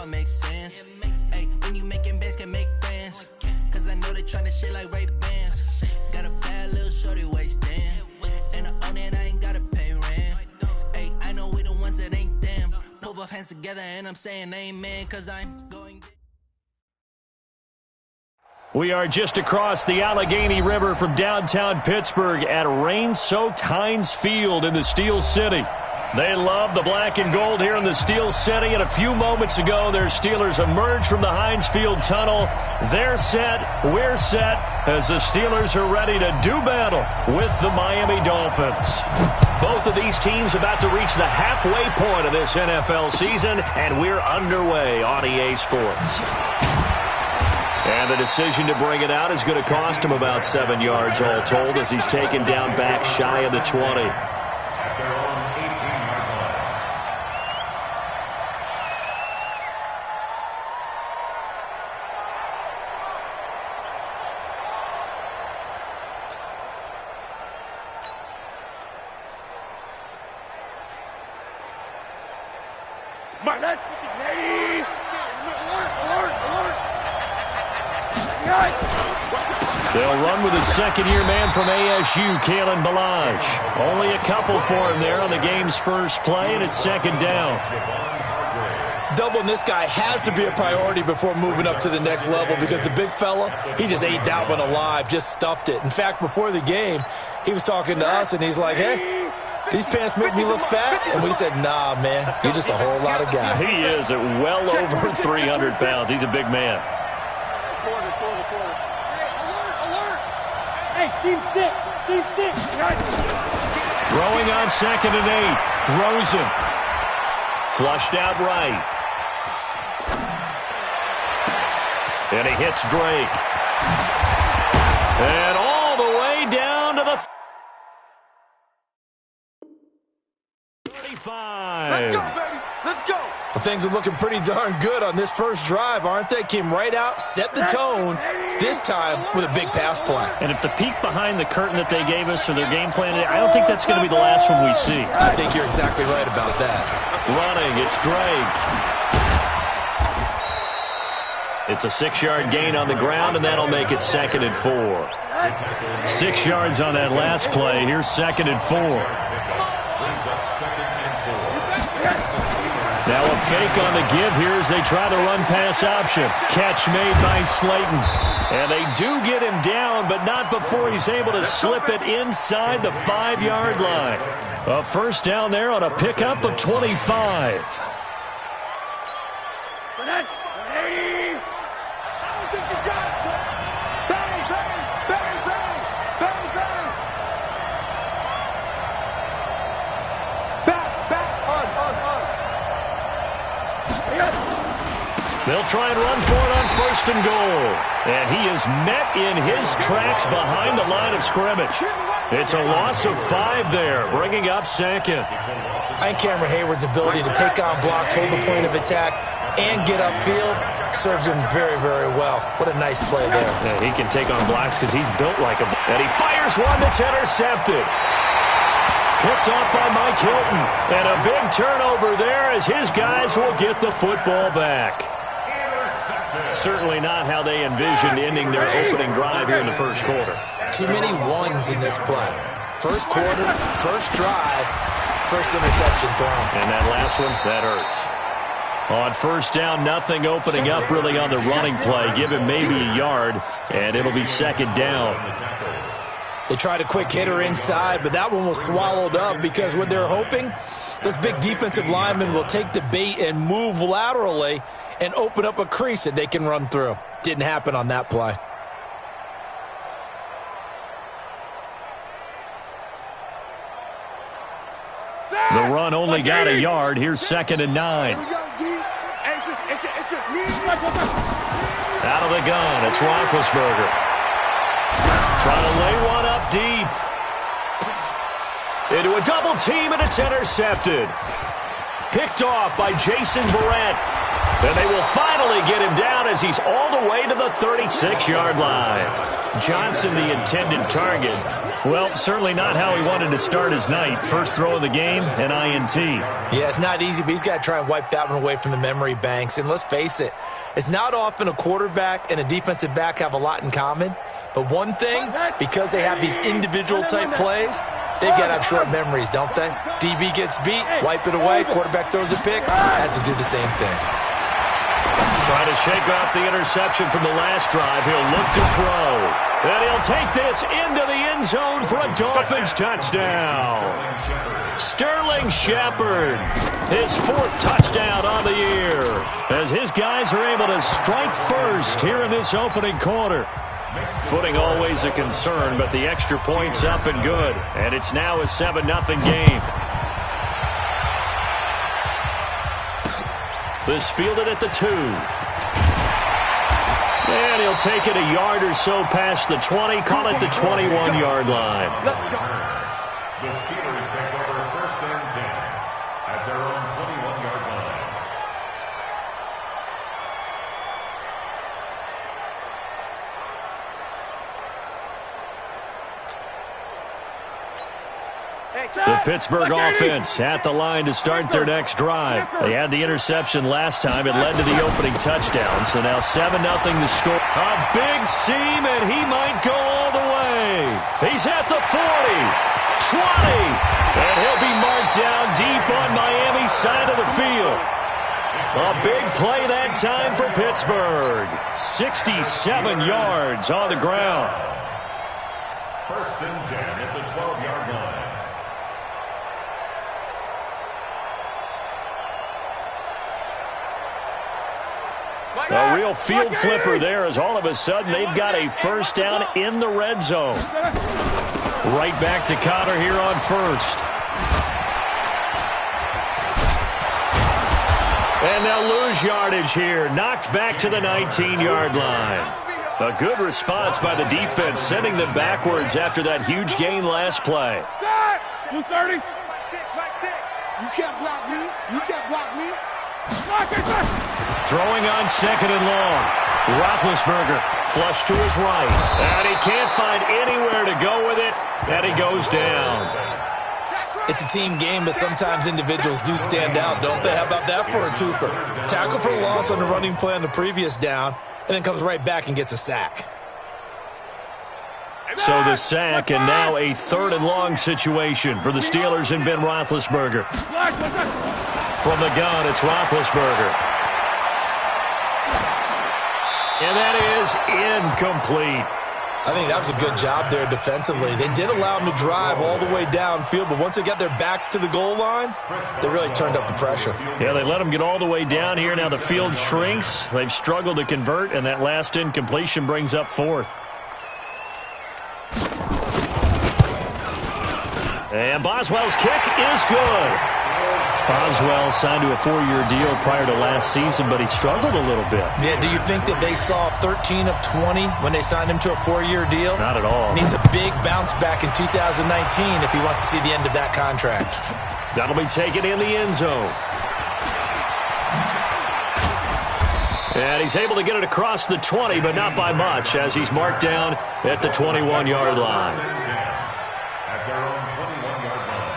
all makes sense. Hey, when you making bands, can make fans. Cause I know they tryna shit like Ray-Bans. Got a bad little shorty wasting. And I own it, I ain't gotta pay rent. Hey, I know we the ones that ain't them. Put both hands together and I'm saying amen. Cause I'm going. We are just across the Allegheny River from downtown Pittsburgh at rain-soaked Heinz Field in the Steel City. They love the black and gold here in the Steel City, and a few moments ago, their Steelers emerged from the Heinz Field tunnel. They're set, we're set, as the Steelers are ready to do battle with the Miami Dolphins. Both of these teams about to reach the halfway point of this NFL season, and we're underway on EA Sports. And the decision to bring it out is going to cost him about 7 yards all told as he's taken down back shy of the 20. They'll run with a second-year man from ASU, Kalen Ballage. Only a couple for him there on the game's first play, and it's second down. Doubling this guy has to be a priority before moving up to the next level because the big fella, he just ate that one alive, just stuffed it. In fact, before the game, he was talking to us, and he's like, hey, these pants make me look fat? And we said, nah, man, you're just a whole lot of guy. He is at well over 300 pounds. He's a big man. Team 6. Throwing on 2nd and 8. Rosen. Flushed out right. And he hits Drake. And all the way down to the 35. Let's go, baby. Let's go. Well, things are looking pretty darn good on this first drive, aren't they? Came right out, set the tone, this time with a big pass play. And if the peek behind the curtain that they gave us or their game plan, I don't think that's going to be the last one we see. I think you're exactly right about that. Running, it's Drake. It's a 6-yard gain on the ground, and that'll make it 2nd and 4. 6 yards on that last play. Here's 2nd and 4. Now a fake on the give here as they try the run-pass option. Catch made by Slayton. And they do get him down, but not before he's able to slip it inside the 5-yard line. A first down there on a pickup of 25. They'll try and run for it on 1st and goal. And he is met in his tracks behind the line of scrimmage. It's a loss of 5 there, bringing up 2nd. I think Cameron Hayward's ability to take on blocks, hold the point of attack, and get upfield serves him very, very well. What a nice play there. Yeah, he can take on blocks because he's built like him. And he fires one that's intercepted. Picked off by Mike Hilton. And a big turnover there as his guys will get the football back. Certainly not how they envisioned ending their opening drive here in the first quarter. Too many ones in this play. First quarter, first drive, first interception thrown. And that last one, that hurts. On first down, nothing opening up really on the running play. Give him maybe a yard, and it'll be 2nd down. They tried a quick hitter inside, but that one was swallowed up because what they're hoping, those big defensive linemen will take the bait and move laterally and open up a crease that they can run through. Didn't happen on that play. The run only got a yard. Here's 2nd and 9. Out of the gun, it's Roethlisberger. Trying to lay one up deep. Into a double team, and it's intercepted. Picked off by Jason Verrett. And they will finally get him down as he's all the way to the 36-yard line. Johnson, the intended target. Well, certainly not how he wanted to start his night. First throw of the game, an INT. Yeah, it's not easy, but he's got to try and wipe that one away from the memory banks. And let's face it, it's not often a quarterback and a defensive back have a lot in common. But one thing, because they have these individual-type plays, they've got to have short memories, don't they? DB gets beat, wipe it away, quarterback throws a pick, has to do the same thing. Trying to shake off the interception from the last drive. He'll look to throw. And he'll take this into the end zone for a Dolphins touchdown. Sterling Shepard, his 4th touchdown on the year, as his guys are able to strike first here in this opening quarter. Footing always a concern, but the extra point's up and good. And it's now a 7-0 game. This fielded at the 2. And he'll take it a yard or so past the 20, call it the 21-yard line. Let's go. The Steelers take over 1st and 10 at their own 21-yard line. The Pittsburgh offense at the line to start their next drive. They had the interception last time. It led to the opening touchdown. So now 7-0 to score. A big seam, and he might go all the way. He's at the 40, 20, and he'll be marked down deep on Miami's side of the field. A big play that time for Pittsburgh. 67 yards on the ground. 1st and 10 at the 12-yard line. A real field flipper there, as all of a sudden they've got a first down in the red zone. Right back to Connor here on 1st. And they'll lose yardage here. Knocked back to the 19-yard line. A good response by the defense, sending them backwards after that huge gain last play. 230. You can't block me. You can't block me. Throwing on 2nd and long. Roethlisberger flush to his right. And he can't find anywhere to go with it. And he goes down. It's a team game, but sometimes individuals do stand out, don't they? How about that for a twofer? Tackle for a loss on the running play on the previous down, and then comes right back and gets a sack. So the sack, and now a 3rd and long situation for the Steelers and Ben Roethlisberger. From the gun, it's Roethlisberger. And that is incomplete. I think that was a good job there defensively. They did allow them to drive all the way downfield, but once they got their backs to the goal line, they really turned up the pressure. Yeah, they let them get all the way down here. Now the field shrinks. They've struggled to convert, and that last incompletion brings up 4th. And Boswell's kick is good. Boswell signed to a 4-year deal prior to last season, but he struggled a little bit. Yeah, do you think that they saw 13 of 20 when they signed him to a 4-year deal? Not at all. Needs a big bounce back in 2019 if he wants to see the end of that contract. That'll be taken in the end zone. And he's able to get it across the 20, but not by much, as he's marked down at the 21-yard line. At their own 21-yard line.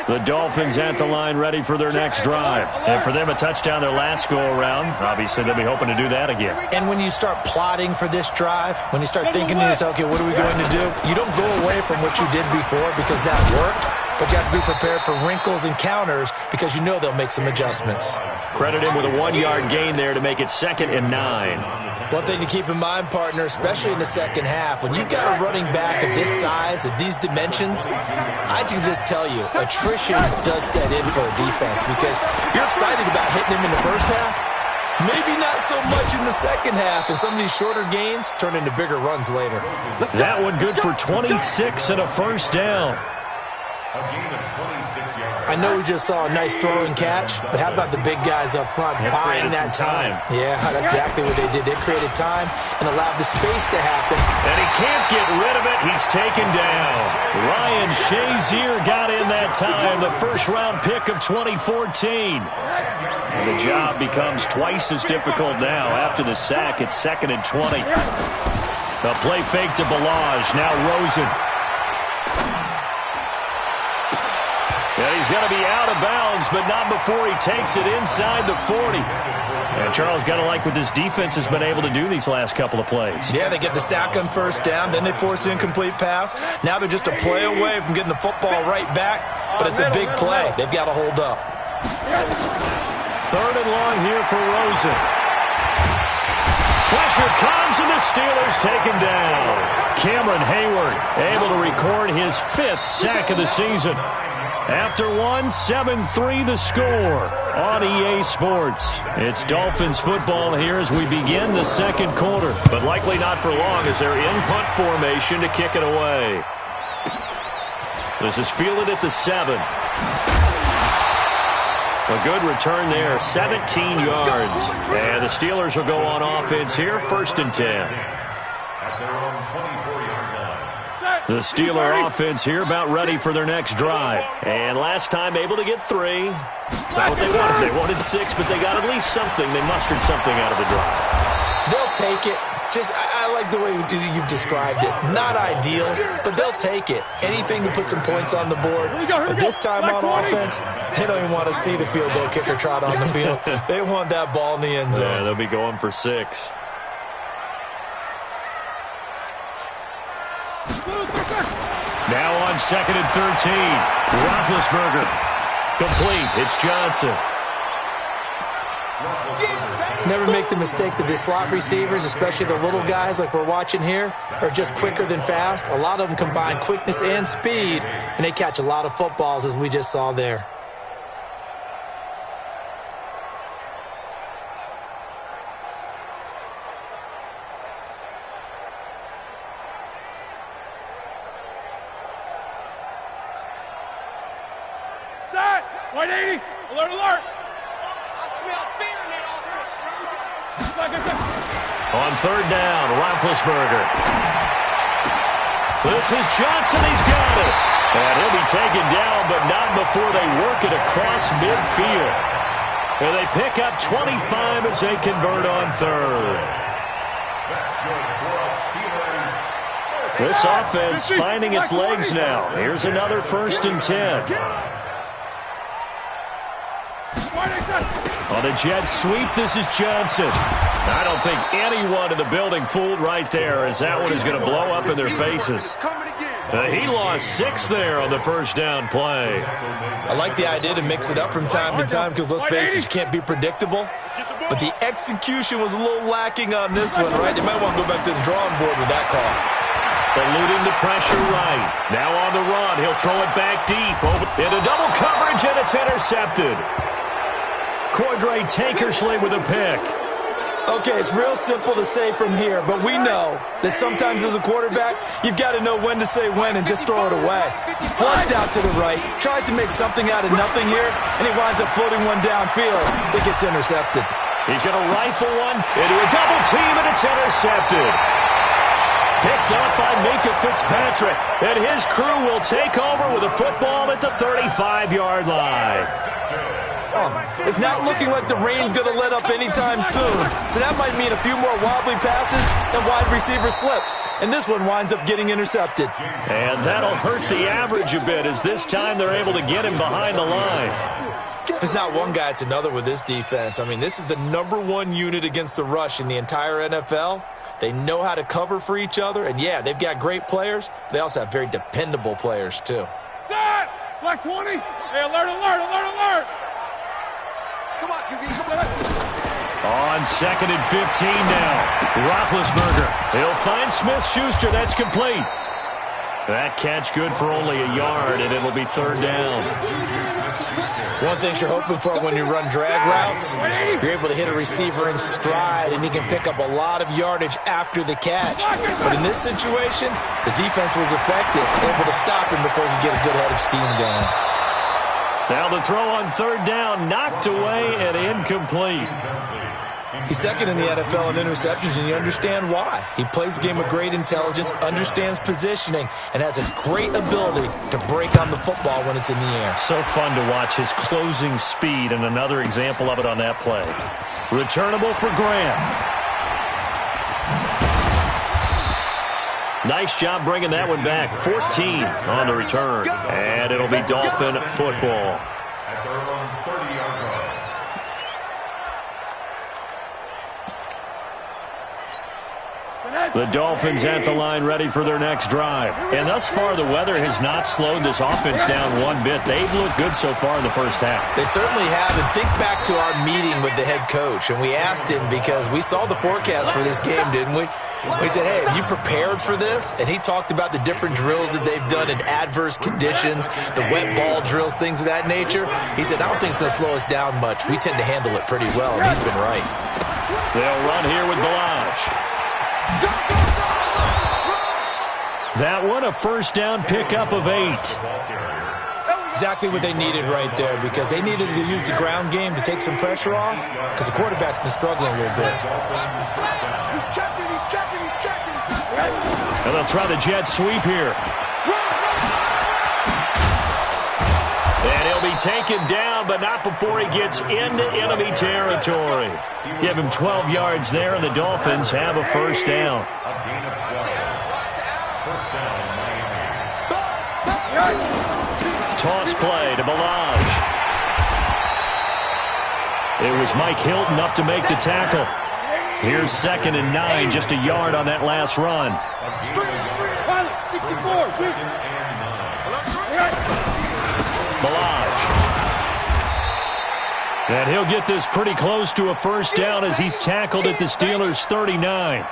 The Dolphins at the line ready for their next drive. And for them, a touchdown their last go-around. Obviously, they'll be hoping to do that again. And when you start plotting for this drive, when you start thinking to yourself, okay, what are we going to do? You don't go away from what you did before because that worked, but you have to be prepared for wrinkles and counters because you know they'll make some adjustments. Credit him with a 1-yard gain there to make it 2nd and 9. One thing to keep in mind, partner, especially in the second half, when you've got a running back of this size, of these dimensions, I can just tell you, attrition does set in for a defense because you're excited about hitting him in the first half, maybe not so much in the second half, and some of these shorter gains turn into bigger runs later. That one good for 26 and a first down. A gain of 26 yards. I know we just saw a nice throw and catch, but how about the big guys up front buying that time? Yeah, that's exactly what they did. They created time and allowed the space to happen. And he can't get rid of it. He's taken down. Ryan And Shazier got in that time, the first-round pick of 2014. And the job becomes twice as difficult now. After the sack, it's 2nd and 20. The play fake to Balaj. Now Rosen. And he's going to be out of bounds, but not before he takes it inside the 40. And Charles, got to like what this defense has been able to do these last couple of plays. Yeah, they get the sack on first down, then they force the incomplete pass. Now they're just a play away from getting the football right back, but it's a big play. They've got to hold up. 3rd and long here for Rosen. Pressure comes, and the Steelers take him down. Cameron Hayward able to record his 5th sack of the season. After one, 7-3 the score on EA Sports. It's Dolphins football here as we begin the 2nd quarter, but likely not for long as they're in punt formation to kick it away. This is fielded at the 7. A good return there, 17 yards. And the Steelers will go on offense here, 1st and 10. At their own 24-yard line. The Steeler offense here about ready for their next drive. And last time able to get 3. It's not what they wanted. They wanted 6, but they got at least something. They mustered something out of the drive. They'll take it. I like the way you've described it. Not ideal, but they'll take it. Anything to put some points on the board. But this time on offense, they don't even want to see the field goal kicker trot on the field. They want that ball in the end zone. Yeah, they'll be going for 6. Now on 2nd and 13. Roethlisberger. Complete. It's Johnson. Never make the mistake that the slot receivers, especially the little guys like we're watching here, are just quicker than fast. A lot of them combine quickness and speed, and they catch a lot of footballs, as we just saw there. That! 180! Alert, alert! I smell fear in that On 3rd down, Roethlisberger. This is Johnson. He's got it. And he'll be taken down, but not before they work it across midfield. And they pick up 25 as they convert on 3rd. This offense finding its legs now. Here's another 1st and 10. On a jet sweep, this is Johnson. I don't think anyone in the building fooled right there, as that one is going to blow up in their faces. He lost 6 there on the 1st down play. I like the idea to mix it up from time to time because, let's face it, you can't be predictable. But the execution was a little lacking on this one, right? They might want to go back to the drawing board with that call. Eluding the pressure right. Now on the run. He'll throw it back deep. Into double coverage, and it's intercepted. Cordray Tankersley with a pick. Okay, it's real simple to say from here, but we know that sometimes as a quarterback, you've got to know when to say when and just throw it away. Flushed out to the right, tries to make something out of nothing here, and he winds up floating one downfield that gets intercepted. He's going to rifle one into a double team, and it's intercepted. Picked up by Minka Fitzpatrick, and his crew will take over with a football at the 35-yard line. It's not looking like the rain's going to let up anytime soon. So that might mean a few more wobbly passes and wide receiver slips. And this one winds up getting intercepted. And that'll hurt the average a bit, as this time they're able to get him behind the line. If it's not one guy, it's another with this defense. I mean, this is the #1 unit against the rush in the entire NFL. They know how to cover for each other. And, yeah, they've got great players. They also have very dependable players, too. That! Black 20! Hey, alert, alert, alert, alert! Come on, QB, come on. On 2nd and 15 now. Roethlisberger. He'll find Smith-Schuster. That's complete. That catch good for only a yard, and it'll be 3rd down. One thing you're hoping for when you run drag routes, you're able to hit a receiver in stride, and he can pick up a lot of yardage after the catch. But in this situation, the defense was effective, able to stop him before he could get a good head of steam going. Now the throw on 3rd down, knocked away and incomplete. He's second in the NFL in interceptions, and you understand why. He plays a game of great intelligence, understands positioning, and has a great ability to break on the football when it's in the air. So fun to watch his closing speed, and another example of it on that play. Returnable for Graham. Nice job bringing that one back. 14 on the return. And it'll be Dolphin football. At their own 30-yard line. The Dolphins at the line ready for their next drive. And thus far, the weather has not slowed this offense down one bit. They've looked good so far in the first half. They certainly have. And think back to our meeting with the head coach. And we asked him because we saw the forecast for this game, didn't we? We said, hey, have you prepared for this? And he talked about the different drills that they've done in adverse conditions, the wet ball drills, things of that nature. He said, I don't think it's going to slow us down much. We tend to handle it pretty well, and he's been right. They'll run here with Balaj. That one, a first down pickup of 8. Exactly what they needed right there, because they needed to use the ground game to take some pressure off, because the quarterback's been struggling a little bit. He's checking. And they'll try the jet sweep here. And he'll be taken down, but not before he gets into enemy territory. Give him 12 yards there, and the Dolphins have a first down. A gain of 12. First down, Miami. Toss play to Balaj. It was Mike Hilton up to make the tackle. Here's 2nd and 9, just a yard on that last run. Balaj. And he'll get this pretty close to a first down as he's tackled at the Steelers' 39.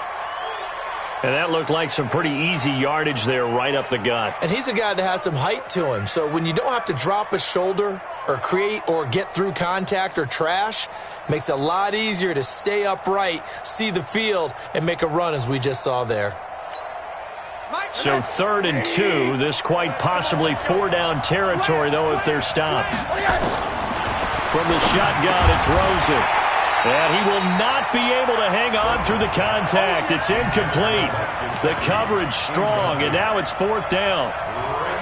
And that looked like some pretty easy yardage there right up the gut. And he's a guy that has some height to him. So when you don't have to drop a shoulder or create or get through contact or trash, makes it a lot easier to stay upright, see the field, and make a run as we just saw there. So 3rd and 2. This quite possibly 4-down territory, though, if they're stopped. From the shotgun, it's Rosen. And he will not be able to hang on through the contact. It's incomplete. The coverage strong, and now it's 4th down.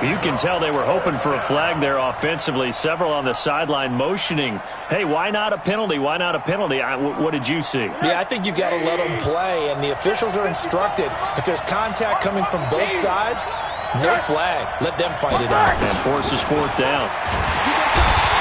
You can tell they were hoping for a flag there offensively. Several on the sideline motioning, hey, why not a penalty? Why not a penalty? What did you see? Yeah, I think you've got to let them play, and the officials are instructed. If there's contact coming from both sides, no flag. Let them fight it out. And forces 4th down.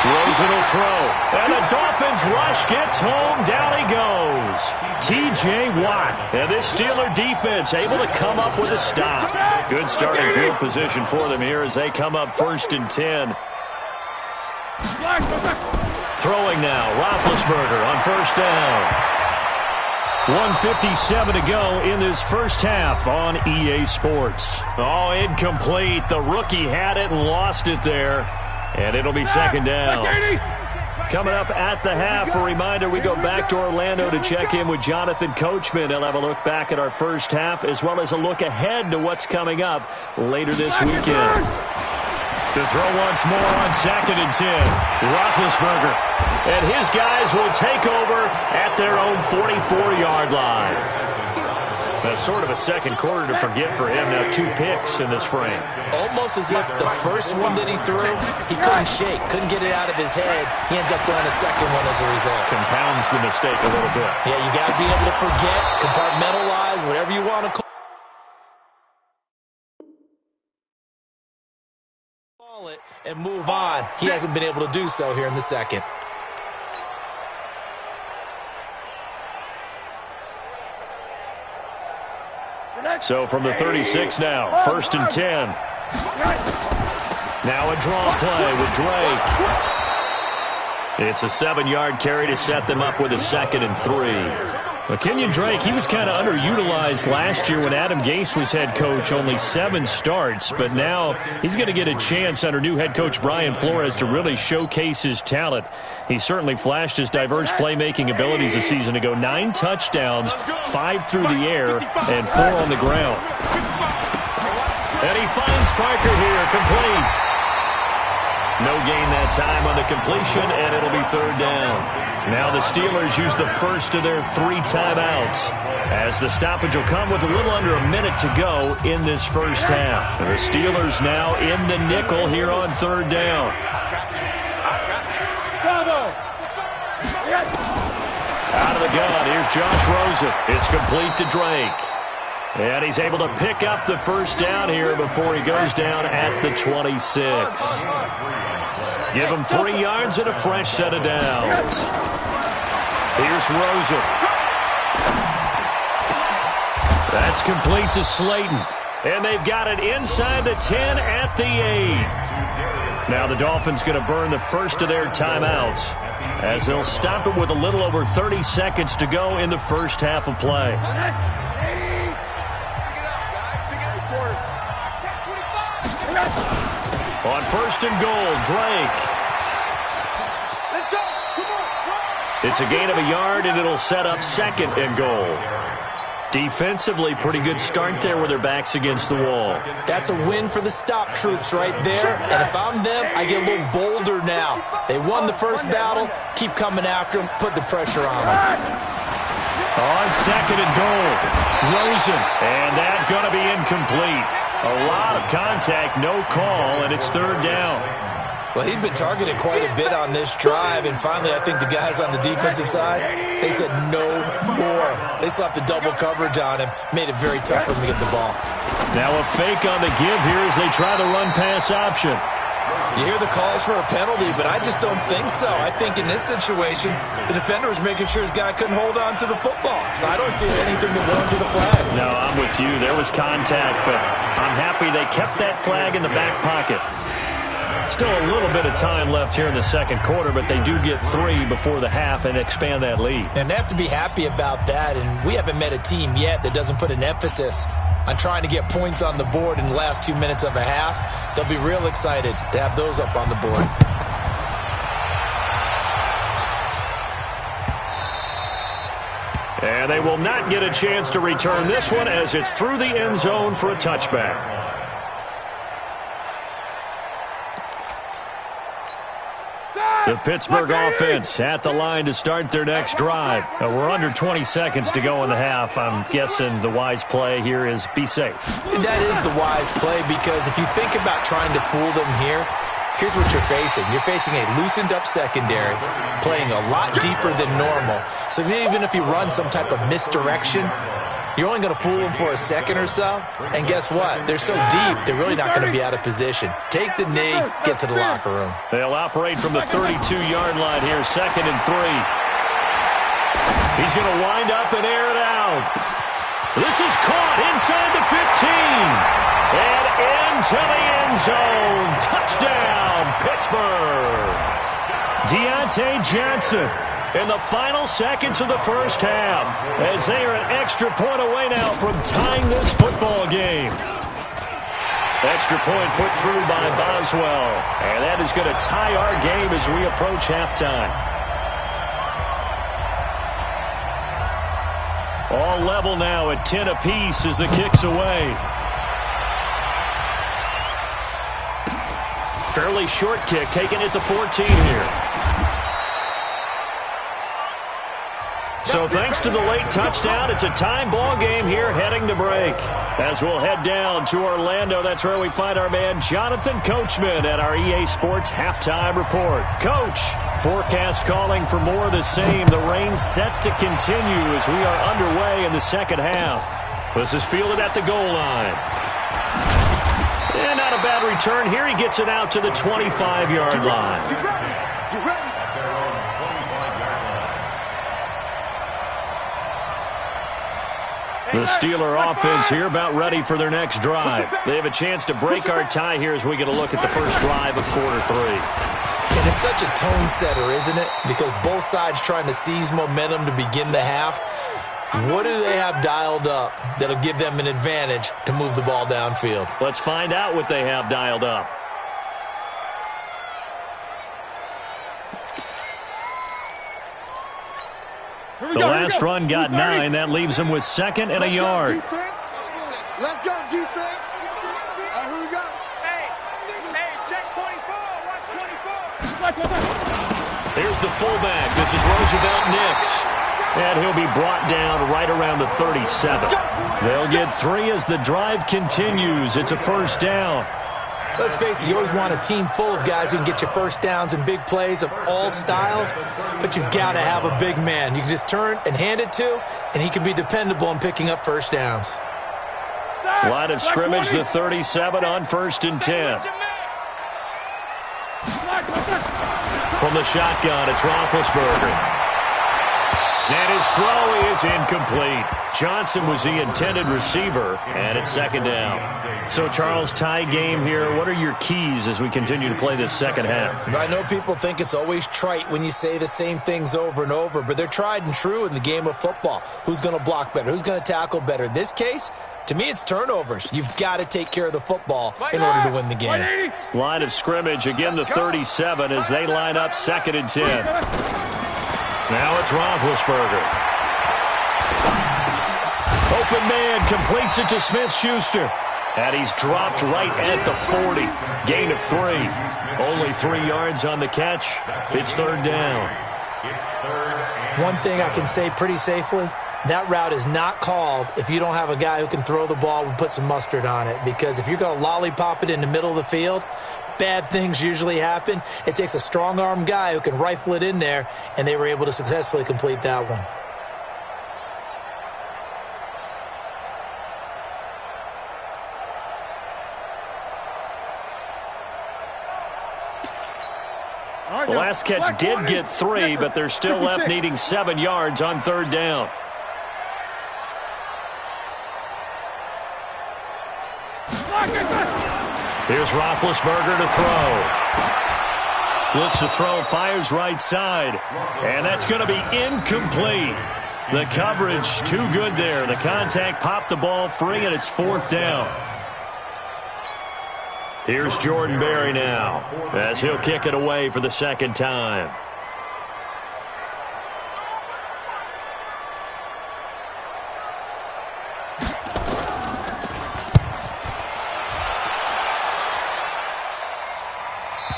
Rosen will throw, and the Dolphins rush gets home. Down he goes. T.J. Watt. And this Steeler defense able to come up with a stop. Good starting field position for them here as they come up 1st and 10. Throwing now, Roethlisberger on 1st down. 1:57 to go in this first half on EA Sports. Oh, incomplete. The rookie had it and lost it there. And it'll be 2nd down. Coming up at the half, a reminder, we go back to Orlando to check in with Jonathan Coachman. He'll have a look back at our first half as well as a look ahead to what's coming up later this weekend. To throw once more on 2nd and 10. Roethlisberger. And his guys will take over at their own 44-yard line. That's sort of a second quarter to forget for him. Now 2 picks in this frame. Almost as if the first one that he threw, he couldn't shake, couldn't get it out of his head. He ends up throwing a second one as a result. Compounds the mistake a little bit. Yeah, you got to be able to forget, compartmentalize, whatever you want to call it, and move on. He hasn't been able to do so here in the second. So from the 36 now, 1st and 10. Now a draw play with Drake. It's a 7-yard carry to set them up with a 2nd and 3. Well, Kenyon Drake, he was kind of underutilized last year when Adam Gase was head coach, only 7 starts, but now he's going to get a chance under new head coach Brian Flores to really showcase his talent. He certainly flashed his diverse playmaking abilities a season ago. 9 touchdowns, 5 through the air, and 4 on the ground. And he finds Parker here, complete. No gain that time on the completion, and it'll be third down. Now the Steelers use the first of their 3 timeouts, as the stoppage will come with a little under a minute to go in this first half. The Steelers now in the nickel here on third down. Out of the gun, here's Josh Rosen. It's complete to Drake. And he's able to pick up the first down here before he goes down at the 26. Give him 3 yards and a fresh set of downs. Here's Rosen. That's complete to Slayton. And they've got it inside the 10 at the 8. Now the Dolphins going to burn the first of their timeouts, as they'll stop it with a little over 30 seconds to go in the first half of play. On first and goal, Drake. It's a gain of a yard, and it'll set up second and goal. Defensively, pretty good start there with their backs against the wall. That's a win for the stop troops right there. And if I'm them, I get a little bolder now. They won the first battle. Keep coming after them. Put the pressure on them. On second and goal, Rosen. And that's going to be incomplete. A lot of contact, no call, and it's third down. Well, he'd been targeted quite a bit on this drive, and finally I think the guys on the defensive side, they said no more. They slapped the double coverage on him, made it very tough for him to get the ball. Now a fake on the give here as they try the run-pass option. You hear the calls for a penalty, but I just don't think so. I think in this situation, the defender was making sure his guy couldn't hold on to the football. So I don't see anything to warrant to the flag. No, I'm with you. There was contact, but I'm happy they kept that flag in the back pocket. Still a little bit of time left here in the second quarter, but they do get 3 before the half and expand that lead. And they have to be happy about that, and we haven't met a team yet that doesn't put an emphasis on trying to get points on the board in the last 2 minutes of a half. They'll be real excited to have those up on the board. And they will not get a chance to return this one as it's through the end zone for a touchback. The Pittsburgh offense at the line to start their next drive. We're under 20 seconds to go in the half. I'm guessing the wise play here is be safe. That is the wise play, because if you think about trying to fool them here, here's what you're facing. You're facing a loosened up secondary, playing a lot deeper than normal. So even if you run some type of misdirection, you're only going to fool them for a second or so. And guess what? They're so deep, they're really not going to be out of position. Take the knee, get to the locker room. They'll operate from the 32-yard line here, 2nd and 3. He's going to wind up and air it out. This is caught inside the 15. And into the end zone. Touchdown, Pittsburgh. Deontay Johnson in the final seconds of the first half, as they are an extra point away now from tying this football game. Extra point put through by Boswell, and that is going to tie our game as we approach halftime. All level now at 10 apiece as the kick's away. Fairly short kick, taken at the 14 here. So thanks to the late touchdown, it's a time ball game here heading to break. As we'll head down to Orlando, that's where we find our man Jonathan Coachman at our EA Sports Halftime Report. Coach, forecast calling for more of the same. The rain set to continue as we are underway in the second half. This is fielded at the goal line. And not a bad return here. He gets it out to the 25-yard line. The Steeler offense here about ready for their next drive. They have a chance to break our tie here as we get a look at the first drive of quarter 3. And it's such a tone setter, isn't it? Because both sides trying to seize momentum to begin the half. What do they have dialed up that'll give them an advantage to move the ball downfield? Let's find out what they have dialed up. The last run got 9. That leaves him with 2nd and a yard. Let's go, defense. Who we got? Hey, check 24. Watch 24. Here's the fullback. This is Roosevelt Nix. And he'll be brought down right around the 37. They'll get 3 as the drive continues. It's a first down. Let's face it, you always want a team full of guys who can get you first downs and big plays of all styles, but you've got to have a big man you can just turn and hand it to, and he can be dependable in picking up first downs. Line of scrimmage, the 37 on 1st and 10. From the shotgun, it's Roethlisberger. And his throw is incomplete. Johnson was the intended receiver, and it's 2nd down. So, Charles, tie game here. What are your keys as we continue to play this second half? I know people think it's always trite when you say the same things over and over, but they're tried and true in the game of football. Who's going to block better? Who's going to tackle better? In this case, to me, it's turnovers. You've got to take care of the football in order to win the game. Line of scrimmage, again the 37 as they line up 2nd and 10. Now it's Roethlisberger. Open man completes it to Smith-Schuster. And he's dropped right at the 40. Gain of 3. Only 3 yards on the catch. It's 3rd down. One thing I can say pretty safely, that route is not called if you don't have a guy who can throw the ball and put some mustard on it. Because if you're going to lollipop it in the middle of the field, bad things usually happen. It takes a strong-arm guy who can rifle it in there, and they were able to successfully complete that one. The last catch did get 3, but they're still left needing 7 yards on 3rd down. Here's Roethlisberger to throw. Looks to throw, fires right side. And that's going to be incomplete. The coverage too good there. The contact popped the ball free, and it's 4th down. Here's Jordan Berry now as he'll kick it away for the 2nd time.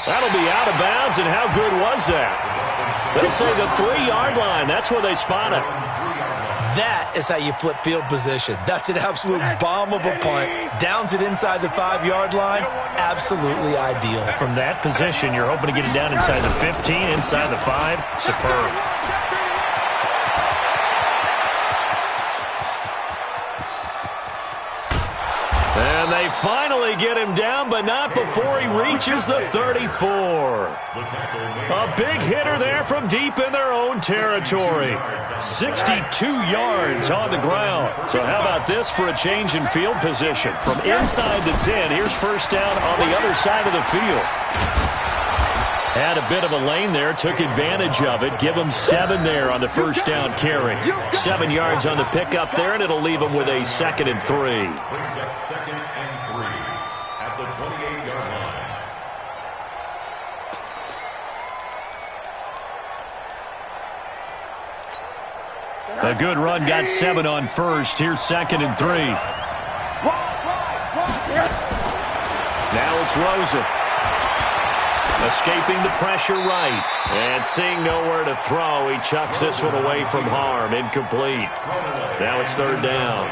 That'll be out of bounds, and how good was that? They'll say the 3-yard line. That's where they spot it. That is how you flip field position. That's an absolute bomb of a punt. Downs it inside the 5-yard line. Absolutely ideal. From that position, you're hoping to get it down inside the 15, inside the 5. Superb. And they finally get him down, but not before he reaches the 34. A big hitter there from deep in their own territory. 62 yards on the ground. So how about this for a change in field position? From inside the 10, here's first down on the other side of the field. Had a bit of a lane there, took advantage of it. Give him 7 there on the first down carry. 7 yards on the pickup there, and it'll leave him with a 2nd and 3. Brings up 2nd and 3 at the 28-yard line. A good run, got 7 on first. Here's 2nd and 3. Now it's Rosen. Escaping the pressure right. And seeing nowhere to throw, he chucks this one away from harm. Incomplete. Now it's 3rd down.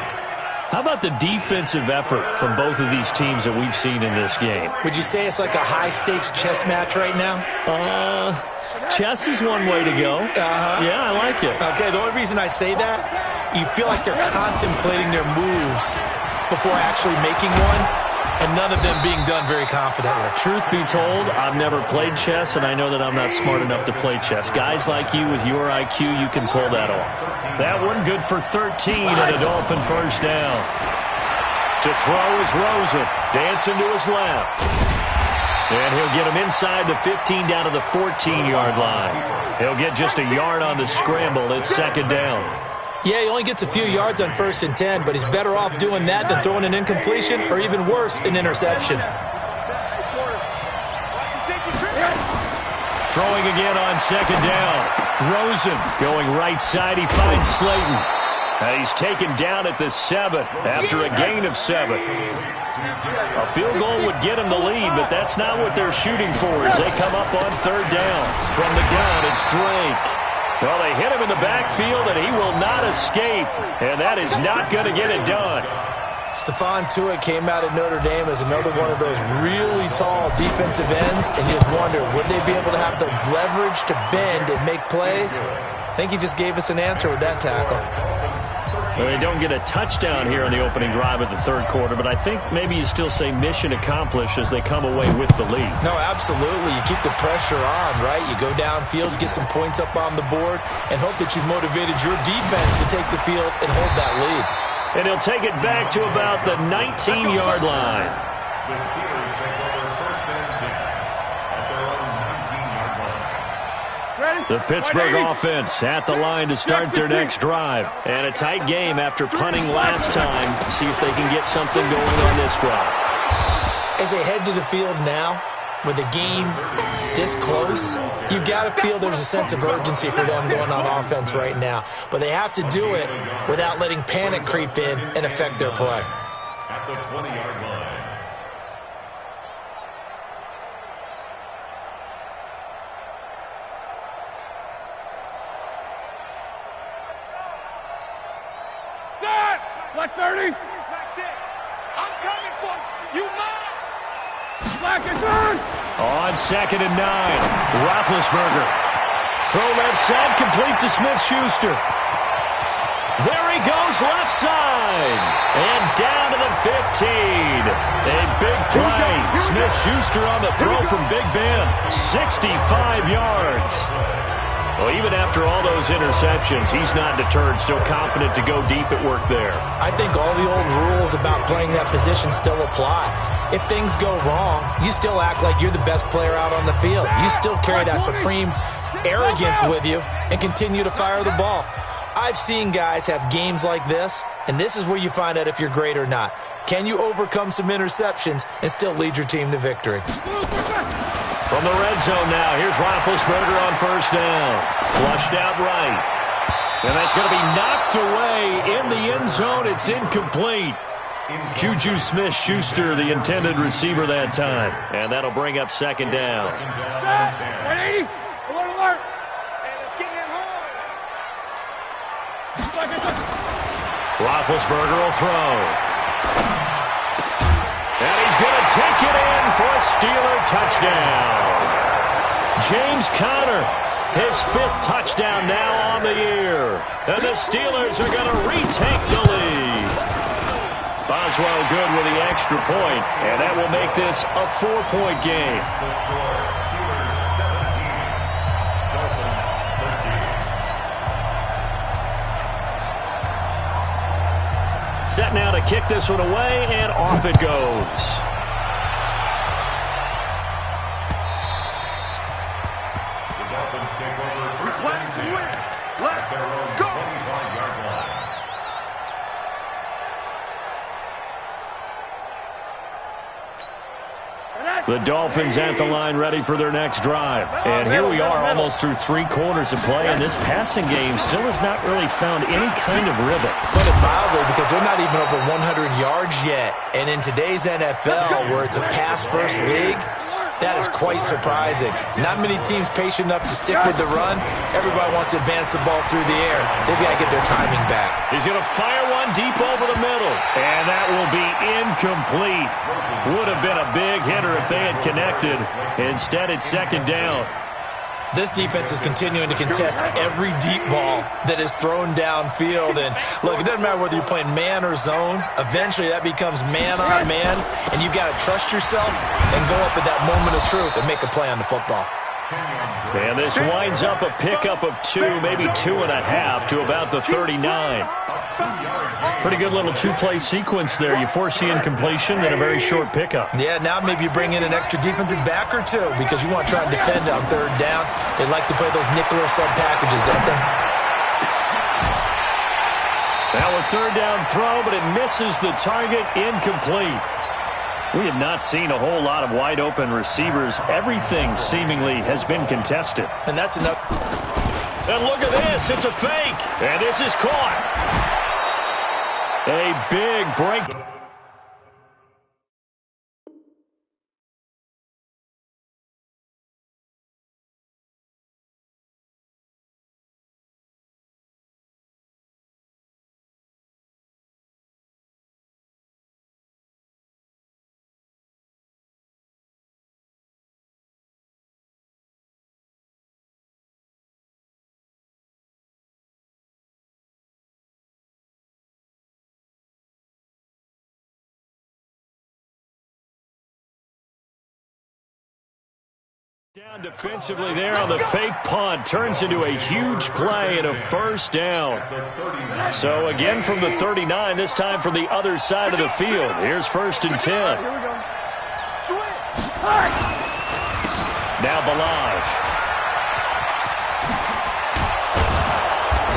How about the defensive effort from both of these teams that we've seen in this game? Would you say it's like a high-stakes chess match right now? Chess is one way to go. Yeah, I like it. Okay, the only reason I say that, you feel like they're contemplating their moves before actually making one, and none of them being done very confidently. Truth be told, I've never played chess, and I know that I'm not smart enough to play chess. Guys like you with your IQ, you can pull that off. That one good for 13 and a Dolphin first down. To throw is Rosen. Dancing to his left. And he'll get him inside the 15 down to the 14-yard line. He'll get just a yard on the scramble. It's 2nd down. Yeah, he only gets a few yards on 1st and 10, but he's better off doing that than throwing an incompletion or even worse, an interception. Throwing again on 2nd down. Rosen going right side. He finds Slayton. And he's taken down at the 7 after a gain of 7. A field goal would get him the lead, but that's not what they're shooting for as they come up on 3rd down. From the gun, it's Drake. Well, they hit him in the backfield, and he will not escape. And that is not going to get it done. Stephon Tuitt came out of Notre Dame as another one of those really tall defensive ends, and you just wonder, would they be able to have the leverage to bend and make plays? I think he just gave us an answer with that tackle. Well, they don't get a touchdown here on the opening drive of the 3rd quarter, but I think maybe you still say mission accomplished as they come away with the lead. No, absolutely. You keep the pressure on, right? You go downfield, get some points up on the board, and hope that you've motivated your defense to take the field and hold that lead. And he'll take it back to about the 19-yard line. The Steelers take over 1st and 10 at their own 19-yard line. The Pittsburgh offense at the line to start their next drive. And a tight game after punting last time. See if they can get something going on this drive. As they head to the field now, with the game this close, you've got to feel there's a sense of urgency for them going on offense right now. But they have to do it without letting panic creep in and affect their play. At the 20-yard line. Black 30. Black 6. I'm coming for you. Mine. Black is on. On 2nd and 9. Roethlisberger. Throw left side, complete to Smith-Schuster. There he goes, left side. And down to the 15. A big play. Smith-Schuster on the throw from Big Ben. 65 yards. Well, even after all those interceptions, he's not deterred, still confident to go deep at work there. I think all the old rules about playing that position still apply. If things go wrong, you still act like you're the best player out on the field. You still carry that supreme arrogance with you and continue to fire the ball. I've seen guys have games like this, and this is where you find out if you're great or not. Can you overcome some interceptions and still lead your team to victory? From the red zone now, here's Roethlisberger on 1st down. Flushed out right. And that's going to be knocked away in the end zone. It's incomplete. Juju Smith-Schuster, the intended receiver that time. And that'll bring up 2nd down. 180. Alert, alert. Hey, let's get in home. Roethlisberger will throw. And he's going to take it in for a Steeler touchdown. James Conner, his 5th touchdown now on the year. And the Steelers are going to retake the lead. Boswell good with the extra point, and that will make this a 4-point game. The score, Steelers 17, Dolphins 13. Set now to kick this one away, and off it goes. The Dolphins take over 1st and 10 at their own 25-yard line. The Dolphins at the line ready for their next drive. And here we are almost through 3 quarters of play, and this passing game still has not really found any kind of rhythm. Put it mildly, because they're not even over 100 yards yet. And in today's NFL, where it's a pass-first league, that is quite surprising. Not many teams patient enough to stick with the run. Everybody wants to advance the ball through the air. They've got to get their timing back. He's going to fire one deep over the middle. And that will be incomplete. Would have been a big hitter if they had connected. Instead, it's 2nd down. This defense is continuing to contest every deep ball that is thrown downfield. And look, it doesn't matter whether you're playing man or zone. Eventually, that becomes man on man. And you've got to trust yourself and go up at that moment of truth and make a play on the football. And this winds up a pickup of 2, maybe 2.5 to about the 39. Pretty good little 2-play sequence there. You force the incompletion, then a very short pickup. Yeah, now maybe you bring in an extra defensive back or 2 because you want to try and defend on 3rd down. They like to play those nickel or sub packages, don't they? Now a 3rd down throw, but it misses the target, incomplete. We have not seen a whole lot of wide-open receivers. Everything seemingly has been contested. And that's enough. And look at this. It's a fake. And this is caught. A big break. Down defensively there on the fake punt. Turns into a huge play and a first down. So again from the 39, this time from the other side of the field. Here's 1st and 10. Now Balaj.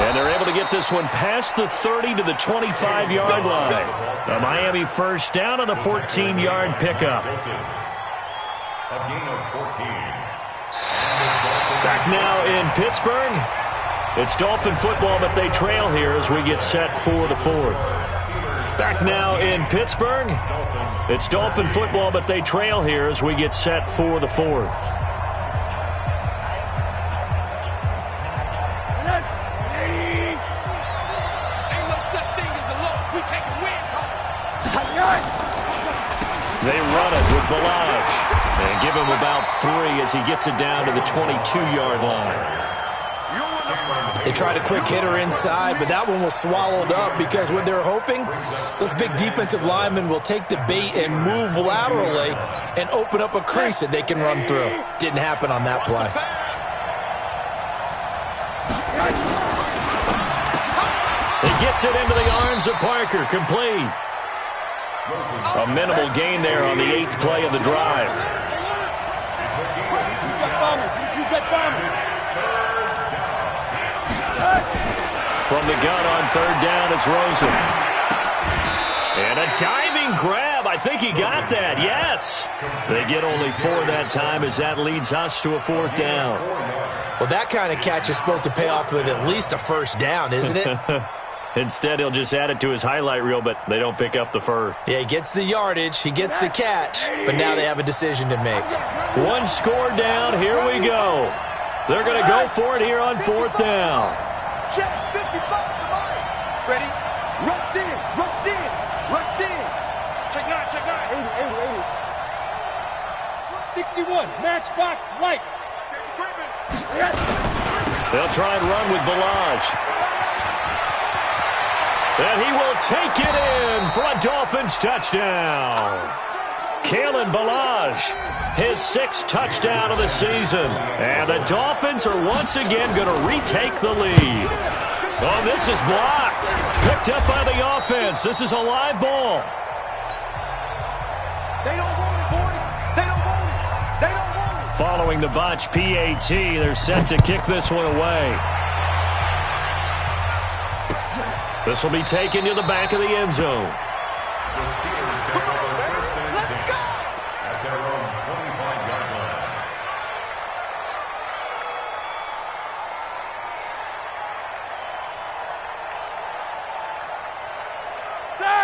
And they're able to get this one past the 30 to the 25-yard line. A Miami first down on the 14-yard pickup. A gain of 14. Back now in Pittsburgh. It's Dolphin football, but they trail here as we get set for the 4th. Back now in Pittsburgh. It's Dolphin football, but they trail here as we get set for the 4th. They run it with Balaj. And give him about 3 as he gets it down to the 22-yard line. They tried a quick hitter inside, but that one was swallowed up because what they're hoping, those big defensive linemen will take the bait and move laterally and open up a crease that they can run through. Didn't happen on that play. He gets it into the arms of Parker, complete. A minimal gain there on the 8th play of the drive. From the gun on 3rd down, it's Rosen. And a diving grab. I think he got that, yes. They get only 4 that time as that leads us to a 4th down. Well, that kind of catch is supposed to pay off with at least a first down, isn't it? Instead, he'll just add it to his highlight reel, but they don't pick up the first. Yeah, he gets the yardage, he gets the catch, but now they have a decision to make. 1 score down, here we go. They're going to go for it here on 4th down. Check 55 to Mike. Ready? Rush in, rush in, rush in. Check 9, check 9. 80, 61, matchbox lights. They'll try and run with Balaj. And he will take it in for a Dolphins touchdown. Kalen Balaj, his 6th touchdown of the season. And the Dolphins are once again going to retake the lead. Oh, this is blocked. Picked up by the offense. This is a live ball. They don't want it, boys. They don't want it. They don't want it. Following the botch PAT, they're set to kick this one away. This will be taken to the back of the end zone. The Steelers take over 1st and 10 at their own 25-yard line.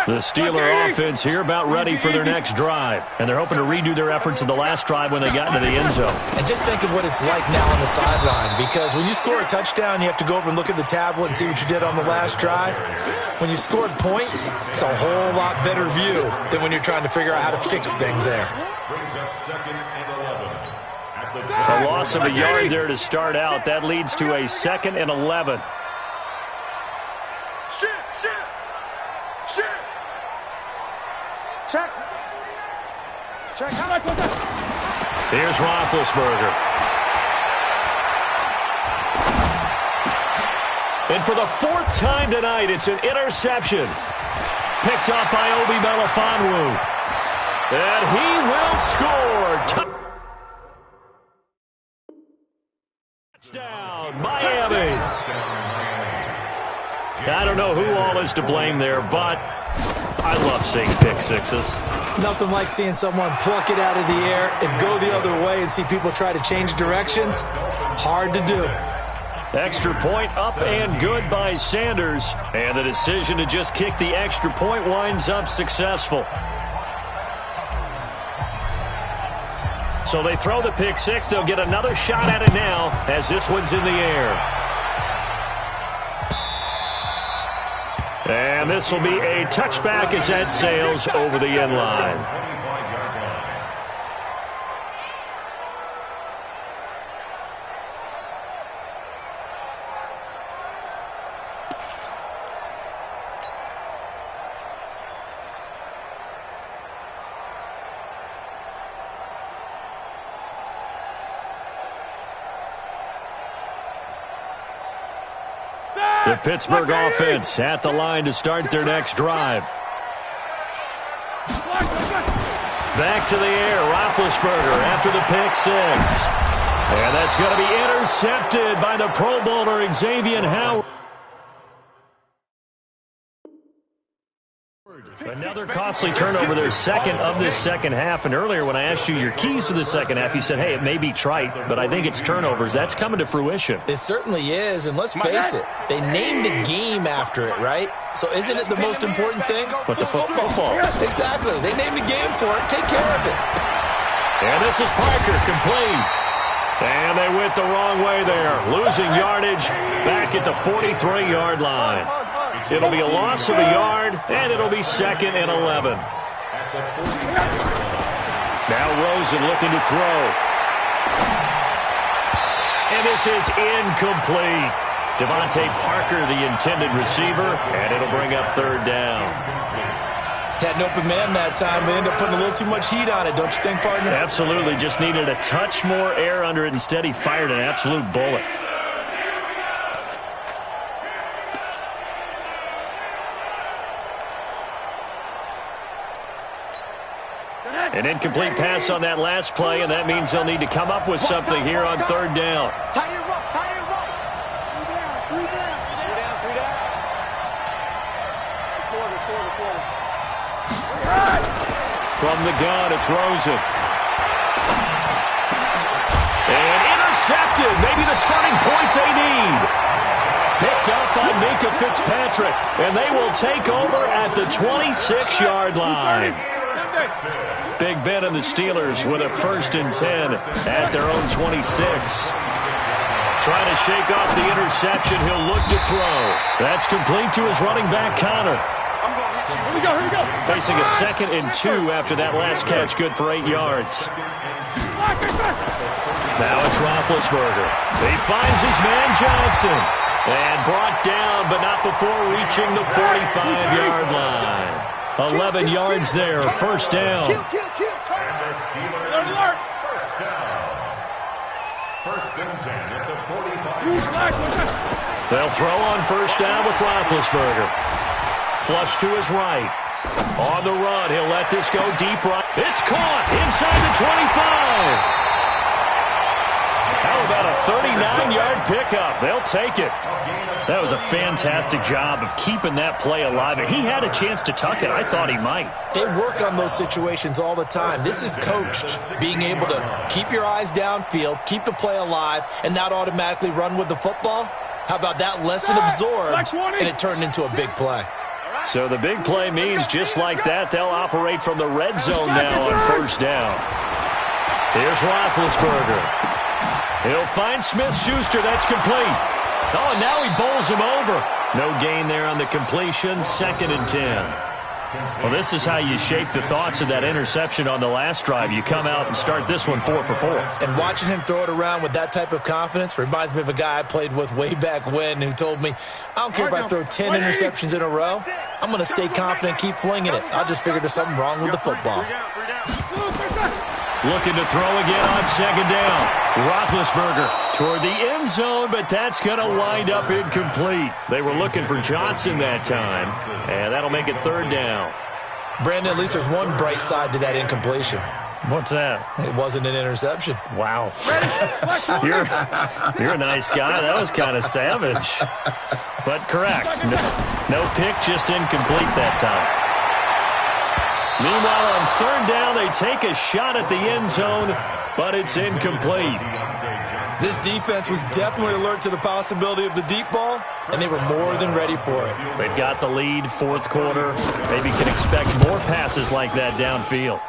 The Steeler offense here about ready for their next drive. And they're hoping to redo their efforts in the last drive when they got into the end zone. And just think of what it's like now on the sideline, because when you score a touchdown, you have to go over and look at the tablet and see what you did on the last drive. When you scored points, it's a whole lot better view than when you're trying to figure out how to fix things there. Brings up 2nd and 11. A loss of a yard there to start out. That leads to a 2nd and 11. Check. Check. Here's Roethlisberger. And for the 4th time tonight, it's an interception. Picked up by Obi Melifonwu. And he will score. Touchdown, Miami. I don't know who all is to blame there, but I love seeing pick sixes. Nothing like seeing someone pluck it out of the air and go the other way and see people try to change directions. Hard to do. Extra point up and good by Sanders. And the decision to just kick the extra point winds up successful. So they throw the pick six. They'll get another shot at it now as this one's in the air. And this will be a touchback as that sails over the end line. The Pittsburgh offense at the line to start their next drive. Back to the air, Roethlisberger after the pick six. And that's going to be intercepted by the Pro Bowler Xavier Howard. Another costly turnover, their second of this second half. And earlier when I asked you your keys to the second half, you said, hey, it may be trite, but I think it's turnovers. That's coming to fruition. It certainly is, and let's face it, they named the game after it, right? So isn't it the most important thing? But it's football. Exactly. They named the game for it. Take care of it. And this is Parker, complete. And they went the wrong way there, losing yardage back at the 43-yard line. It'll be a loss of a yard, and it'll be 2nd and 11. Now Rosen looking to throw. And this is incomplete. Devontae Parker, the intended receiver, and it'll bring up 3rd down. Had an open man that time, but ended up putting a little too much heat on it, don't you think, partner? Absolutely. Just needed a touch more air under it. Instead, he fired an absolute bullet. An incomplete pass on that last play, and that means they'll need to come up with something here on 3rd down. Tie it up, tie it up. 3 down. From the gun, it's Rosen. And intercepted. Maybe the turning point they need. Picked up by Minkah Fitzpatrick, and they will take over at the 26-yard line. Big Ben and the Steelers with a 1st and 10 at their own 26. Trying to shake off the interception. He'll look to throw. That's complete to his running back, Connor. Here we go. Facing a 2nd and 2 after that last catch. Good for 8 yards. Now it's Roethlisberger. He finds his man Johnson. And brought down, but not before reaching the 45-yard line. 11 yards there, 1st down. And the Steelers, 1st down. 1st and 10 at the 45. They'll throw on 1st down with Roethlisberger. Flush to his right. On the run, he'll let this go deep right. It's caught inside the 25. How about a 39-yard pickup? They'll take it. That was a fantastic job of keeping that play alive. And he had a chance to tuck it. I thought he might. They work on those situations all the time. This is coached, being able to keep your eyes downfield, keep the play alive, and not automatically run with the football. How about that lesson absorbed, and it turned into a big play. So the big play means just like that, they'll operate from the red zone now on 1st down. Here's Roethlisberger. He'll find Smith-Schuster. That's complete. Oh, and now he bowls him over. No gain there on the completion. 2nd and 10. Well, this is how you shape the thoughts of that interception on the last drive. You come out and start this one 4 for 4. And watching him throw it around with that type of confidence reminds me of a guy I played with way back when who told me, I don't care if I throw 10 interceptions in a row. I'm going to stay confident and keep flinging it. I just figured there's something wrong with the football. Looking to throw again on 2nd down. Roethlisberger toward the end zone, but that's going to wind up incomplete. They were looking for Johnson that time, and that'll make it 3rd down. Brandon, at least there's one bright side to that incompletion. What's that? It wasn't an interception. Wow. You're a nice guy. That was kind of savage. But correct. No pick, just incomplete that time. Meanwhile, on 3rd down, they take a shot at the end zone, but it's incomplete. This defense was definitely alert to the possibility of the deep ball, and they were more than ready for it. They've got the lead, fourth quarter. Maybe can expect more passes like that downfield.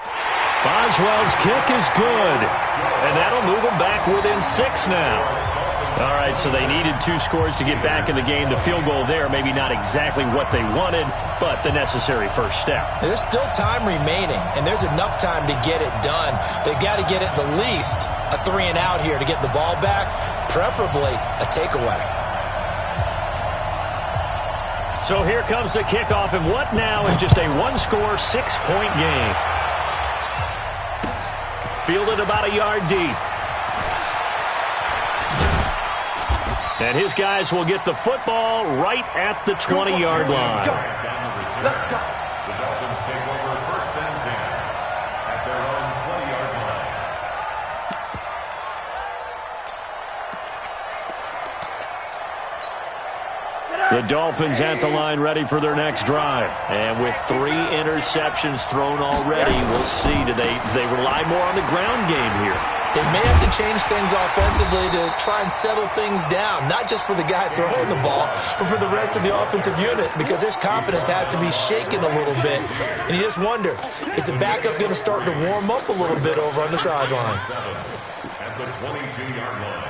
Boswell's kick is good, and that'll move them back within 6 now. All right, so they needed 2 scores to get back in the game. The field goal there, maybe not exactly what they wanted, but the necessary first step. There's still time remaining, and there's enough time to get it done. They've got to get at the least a 3-and-out here to get the ball back, preferably a takeaway. So here comes the kickoff, and what now is just a 1-score, 6-point game. Fielded about a yard deep. And his guys will get the football right at the 20-yard line. Let's go. The Dolphins take over first and 10 at their own 20-yard line. The Dolphins at the line ready for their next drive. And with 3 interceptions thrown already, we'll see. Do they rely more on the ground game here? They may have to change things offensively to try and settle things down, not just for the guy throwing the ball, but for the rest of the offensive unit, because their confidence has to be shaken a little bit. And you just wonder, is the backup going to start to warm up a little bit over on the sideline? At the 22-yard line.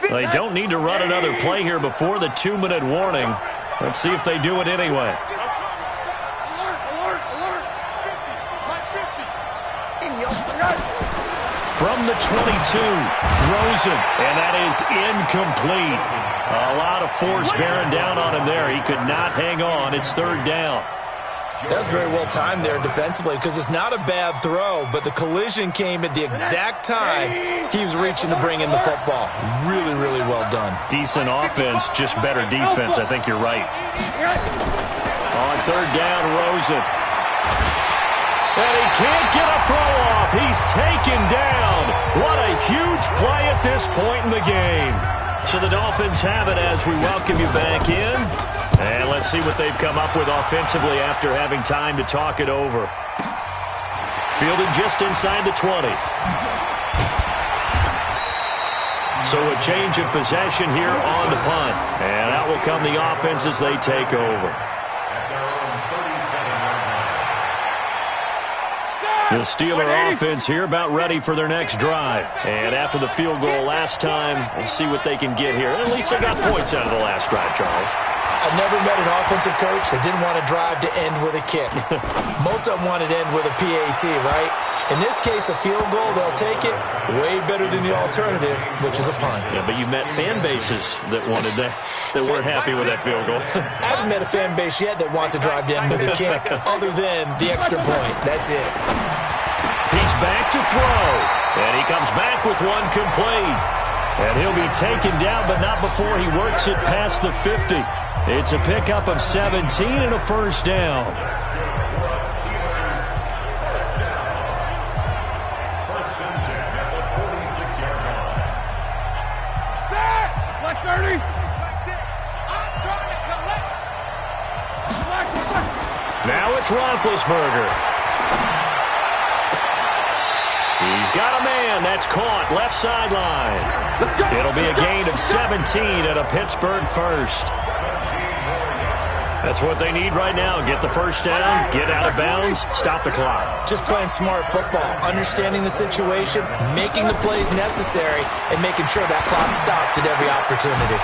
They don't need to run another play here before the 2-minute warning. Let's see if they do it anyway. From the 22, Rosen, and that is incomplete. A lot of force bearing down on him there. He could not hang on. It's 3rd down. That's very well timed there defensively, because it's not a bad throw, but the collision came at the exact time he was reaching to bring in the football. Really, really well done. Decent offense, just better defense. I think you're right. On 3rd down, Rosen. And he can't get a throw off. He's taken down. What a huge play at this point in the game. So the Dolphins have it as we welcome you back in. And let's see what they've come up with offensively after having time to talk it over. Fielded just inside the 20. So a change of possession here on the punt. And out will come the offense as they take over. The Steeler offense here about ready for their next drive. And after the field goal last time, we'll see what they can get here. At least they got points out of the last drive, Charles. I've never met an offensive coach that didn't want to drive to end with a kick. Most of them wanted to end with a PAT, right? In this case, a field goal, they'll take it. Way better than the alternative, which is a punt. Yeah, but you met fan bases that wanted that weren't happy with that field goal. I haven't met a fan base yet that wants to drive to end with a kick, other than the extra point. That's it. He's back to throw, and he comes back with one complete. And he'll be taken down, but not before he works it past the 50. It's a pickup of 17 and a first down. First and 10 at the 46-yard line. Flash 30. Now it's Roethlisberger. He's got a man. That's caught. Left sideline. It'll be a gain of 17 and a Pittsburgh first. That's what they need right now. Get the first down, get out of bounds, stop the clock. Just playing smart football, understanding the situation, making the plays necessary, and making sure that clock stops at every opportunity.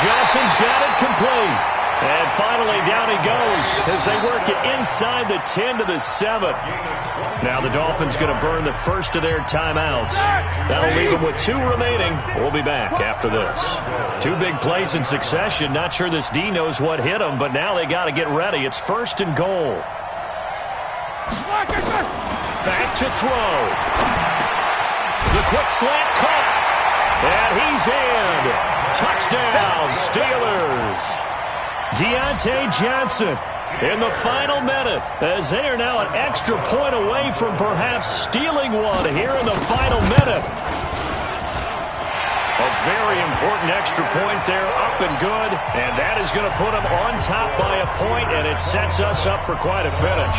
Johnson's got it complete. And finally, down he goes as they work it inside the 10 to the 7. Now the Dolphins going to burn the first of their timeouts. That'll leave them with 2 remaining. We'll be back after this. 2 big plays in succession. Not sure this D knows what hit them, but now they got to get ready. It's 1st and goal. Back to throw. The quick slant caught. And he's in. Touchdown, Steelers. Deontay Johnson in the final minute as they are now an extra point away from perhaps stealing one here in the final minute. A very important extra point there, up and good, and that is going to put them on top by a point, and it sets us up for quite a finish.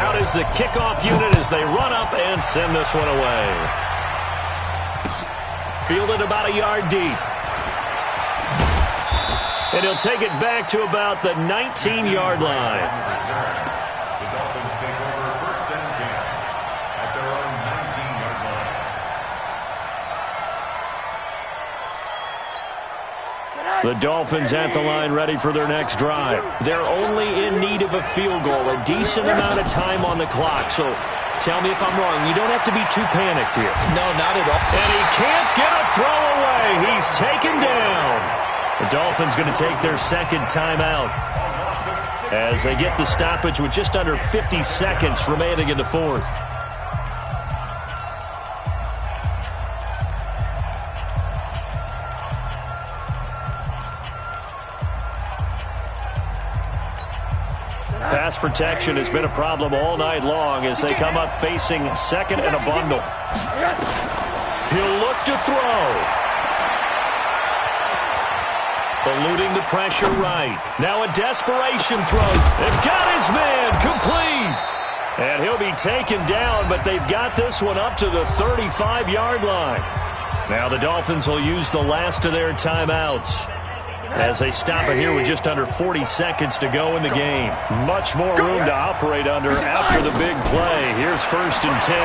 Out is the kickoff unit as they run up and send this one away. Fielded about a yard deep. And he'll take it back to about the 19-yard line. The Dolphins take over 1st and 10 at their own 19-yard line. The Dolphins at the line ready for their next drive. They're only in need of a field goal, a decent amount of time on the clock. So tell me if I'm wrong. You don't have to be too panicked here. No, not at all. And he can't get a throw away. He's taken down. The Dolphins going to take their second timeout as they get the stoppage with just under 50 seconds remaining in the fourth. Pass protection has been a problem all night long as they come up facing second and a bundle. He'll look to throw. Eluding the pressure right. Now a desperation throw. They've got his man complete. And he'll be taken down, but they've got this one up to the 35-yard line. Now the Dolphins will use the last of their timeouts as they stop it here with just under 40 seconds to go in the game. Much more room to operate under after the big play. Here's 1st and 10.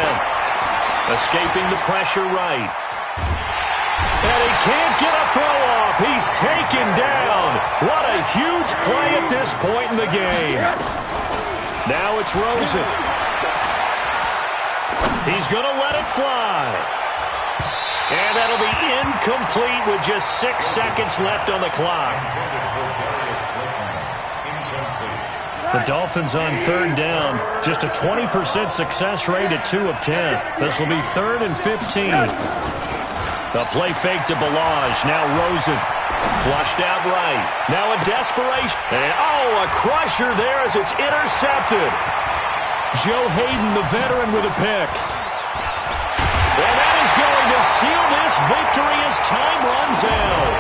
Escaping the pressure right. And he can't get a throw off. He's taken down. What a huge play at this point in the game. Now it's Rosen. He's going to let it fly. And that'll be incomplete with just 6 seconds left on the clock. The Dolphins on 3rd down. Just a 20% success rate at 2 of 10. This will be 3rd and 15. The play fake to Balaj. Now Rosen. Flushed out right. Now a desperation. And a crusher there as it's intercepted. Joe Hayden, the veteran, with a pick. And that is going to seal this victory as time runs out.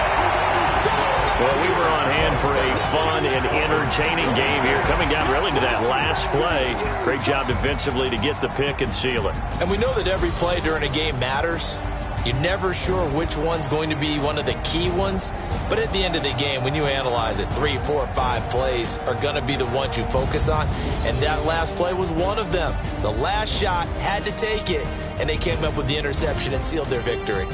Well, we were on hand for a fun and entertaining game here, coming down really to that last play. Great job defensively to get the pick and seal it. And we know that every play during a game matters. You're never sure which one's going to be one of the key ones. But at the end of the game, when you analyze it, 3, 4, 5 plays are going to be the ones you focus on. And that last play was one of them. The last shot had to take it, and they came up with the interception and sealed their victory.